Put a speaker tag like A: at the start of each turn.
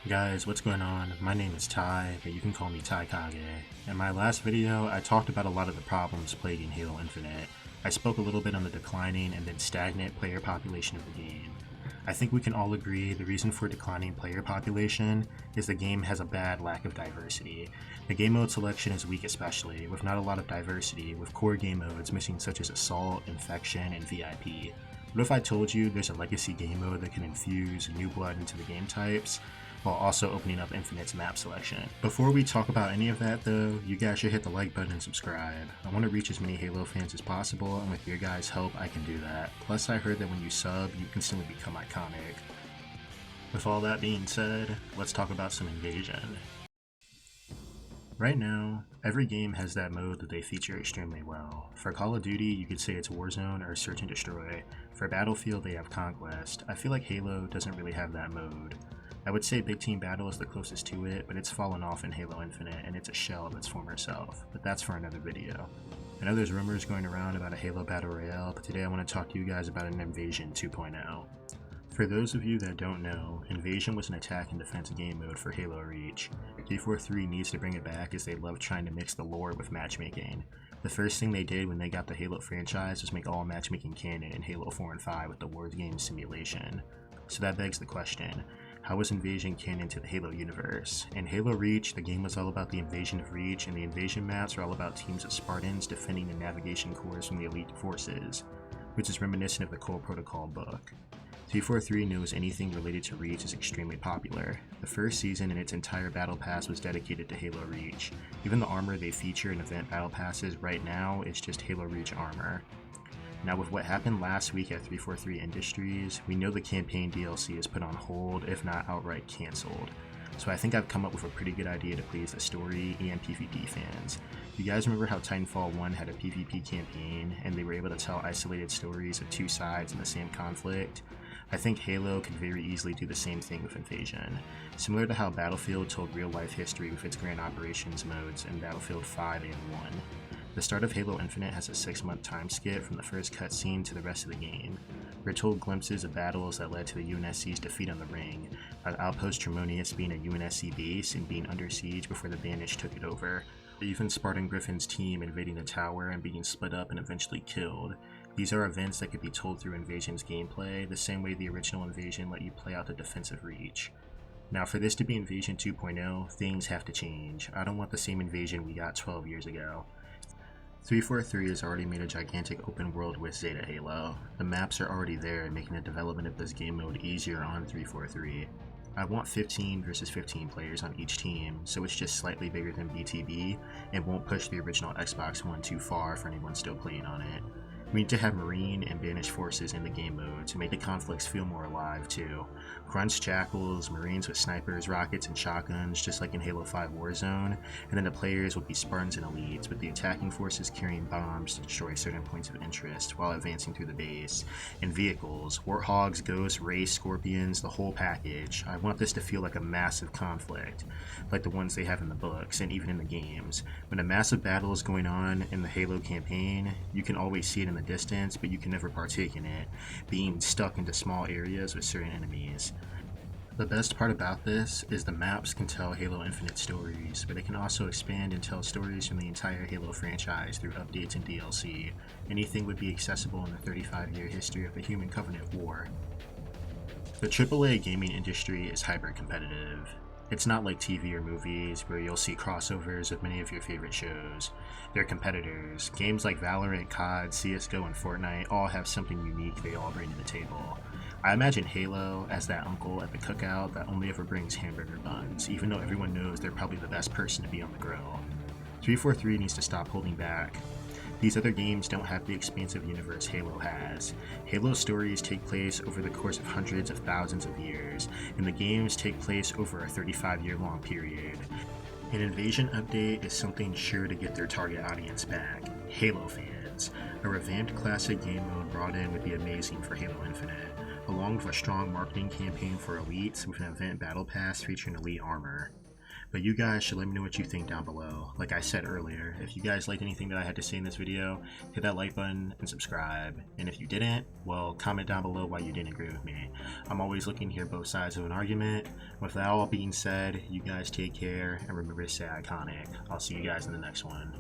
A: Guys, what's going on? My name is Ty, but you can call me Ty Kage. In my last video, I talked about a lot of the problems plaguing Halo Infinite. I spoke a little bit on the declining and then stagnant player population of the game. I think we can all agree the reason for declining player population is the game has a bad lack of diversity. The game mode selection is weak, especially, with not a lot of diversity, with core game modes missing such as Assault, Infection, and VIP. What if I told you there's a legacy game mode that can infuse new blood into the game types, while also opening up Infinite's map selection? Before we talk about any of that though, you guys should hit the like button and subscribe. I want to reach as many Halo fans as possible, and with your guys' help I can do that. Plus I heard that when you sub, you instantly become iconic. With all that being said, let's talk about some Invasion. Right now, every game has that mode that they feature extremely well. For Call of Duty, you could say it's Warzone or Search and Destroy. For Battlefield, they have Conquest. I feel like Halo doesn't really have that mode. I would say Big Team Battle is the closest to it, but it's fallen off in Halo Infinite and it's a shell of its former self, but that's for another video. I know there's rumors going around about a Halo Battle Royale, but today I want to talk to you guys about an Invasion 2.0. For those of you that don't know, Invasion was an attack and defense game mode for Halo Reach. 343 needs to bring it back as they love trying to mix the lore with matchmaking. The first thing they did when they got the Halo franchise was make all matchmaking canon in Halo 4 and 5 with the Wars game simulation. So that begs the question, how was Invasion canon to the Halo universe? In Halo Reach, the game was all about the invasion of Reach, and the invasion maps are all about teams of Spartans defending the navigation cores from the elite forces, which is reminiscent of the Cole Protocol book. 343 knows anything related to Reach is extremely popular. The first season and its entire battle pass was dedicated to Halo Reach. Even the armor they feature in event battle passes right now is just Halo Reach armor. Now with what happened last week at 343 Industries, we know the campaign DLC is put on hold, if not outright cancelled. So I think I've come up with a pretty good idea to please the story and PvP fans. You guys remember how Titanfall 1 had a PvP campaign, and they were able to tell isolated stories of two sides in the same conflict? I think Halo could very easily do the same thing with Invasion. Similar to how Battlefield told real-life history with its Grand Operations modes in Battlefield 5 and 1. The start of Halo Infinite has a 6-month time skip from the first cutscene to the rest of the game. We're told glimpses of battles that led to the UNSC's defeat on the ring, with Outpost Tremonius being a UNSC base and being under siege before the Banished took it over. Even Spartan Griffin's team invading the tower and being split up and eventually killed. These are events that could be told through Invasion's gameplay, the same way the original Invasion let you play out the defensive Reach. Now for this to be Invasion 2.0, things have to change. I don't want the same Invasion we got 12 years ago. 343 has already made a gigantic open world with Zeta Halo. The maps are already there, making the development of this game mode easier on 343. I want 15 versus 15 players on each team, so it's just slightly bigger than BTB and won't push the original Xbox One too far for anyone still playing on it. We need to have Marine and Banished forces in the game mode to make the conflicts feel more alive too. Grunts, Jackals, Marines with snipers, rockets, and shotguns, just like in Halo 5 Warzone, and then the players will be Spartans and Elites, with the attacking forces carrying bombs to destroy certain points of interest while advancing through the base. And vehicles, Warthogs, Ghosts, Wraiths, Scorpions, the whole package. I want this to feel like a massive conflict, like the ones they have in the books and even in the games. When a massive battle is going on in the Halo campaign, you can always see it in the distance, but you can never partake in it, being stuck into small areas with certain enemies. The best part about this is the maps can tell Halo Infinite stories, but it can also expand and tell stories from the entire Halo franchise through updates and DLC. Anything would be accessible in the 35-year history of the Human Covenant War. The AAA gaming industry is hyper-competitive. It's not like TV or movies where you'll see crossovers of many of your favorite shows. They're competitors. Games like Valorant, COD, CSGO, and Fortnite all have something unique they all bring to the table. I imagine Halo as that uncle at the cookout that only ever brings hamburger buns, even though everyone knows they're probably the best person to be on the grill. 343 needs to stop holding back. These other games don't have the expansive universe Halo has. Halo's stories take place over the course of hundreds of thousands of years, and the games take place over a 35-year-long period. An Invasion update is something sure to get their target audience back, Halo fans. A revamped classic game mode brought in would be amazing for Halo Infinite, along with a strong marketing campaign for Elites with an event battle pass featuring elite armor. But you guys should let me know what you think down below. Like I said earlier, if you guys liked anything that I had to say in this video, hit that like button and subscribe. And if you didn't, well, comment down below why you didn't agree with me. I'm always looking to hear both sides of an argument. With that all being said, you guys take care and remember to stay iconic. I'll see you guys in the next one.